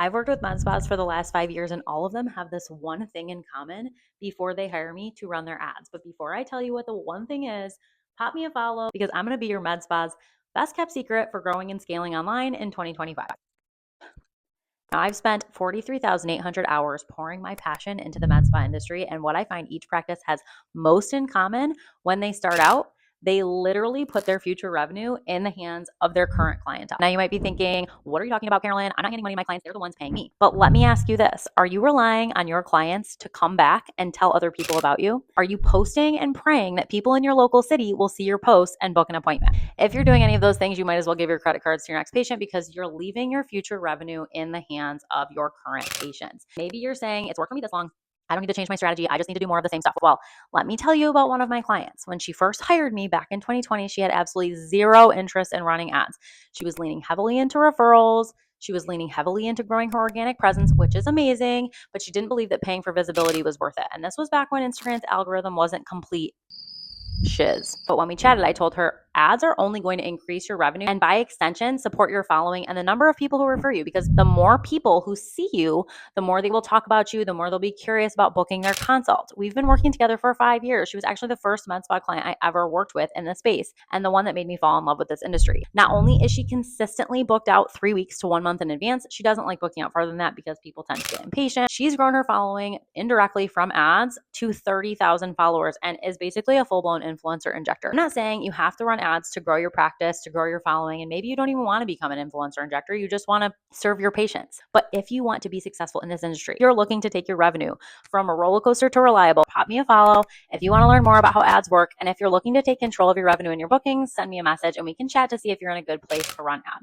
I've worked with med spas for the last 5 years, and all of them have this one thing in common before they hire me to run their ads. But before I tell you what the one thing is, pop me a follow because I'm going to be your med spa's best kept secret for growing and scaling online in 2025. Now, I've spent 43,800 hours pouring my passion into the med spa industry, and what I find each practice has most in common when they start out, they literally put their future revenue in the hands of their current clientele. Now, you might be thinking, what are you talking about, Carolyn? I'm not handing money to my clients. They're the ones paying me. But let me ask you this. Are you relying on your clients to come back and tell other people about you? Are you posting and praying that people in your local city will see your posts and book an appointment? If you're doing any of those things, you might as well give your credit cards to your next patient because you're leaving your future revenue in the hands of your current patients. Maybe you're saying, it's worked for me this long. I don't need to change my strategy. I just need to do more of the same stuff. Well, let me tell you about one of my clients. When she first hired me back in 2020, she had absolutely zero interest in running ads. She was leaning heavily into referrals. She was leaning heavily into growing her organic presence, which is amazing, but she didn't believe that paying for visibility was worth it. And this was back when Instagram's algorithm wasn't complete shiz. But when we chatted, I told her ads are only going to increase your revenue and by extension, support your following and the number of people who refer you, because the more people who see you, the more they will talk about you, the more they'll be curious about booking their consult. We've been working together for 5 years. She was actually the first med spa client I ever worked with in this space and the one that made me fall in love with this industry. Not only is she consistently booked out 3 weeks to 1 month in advance, she doesn't like booking out farther than that because people tend to get impatient. She's grown her following indirectly from ads to 30,000 followers and is basically a full-blown influencer injector. I'm not saying you have to run ads to grow your practice, to grow your following, and maybe you don't even want to become an influencer injector. You just want to serve your patients. But if you want to be successful in this industry, you're looking to take your revenue from a roller coaster to reliable, pop me a follow if you want to learn more about how ads work. And if you're looking to take control of your revenue and your bookings, send me a message and we can chat to see if you're in a good place to run ads.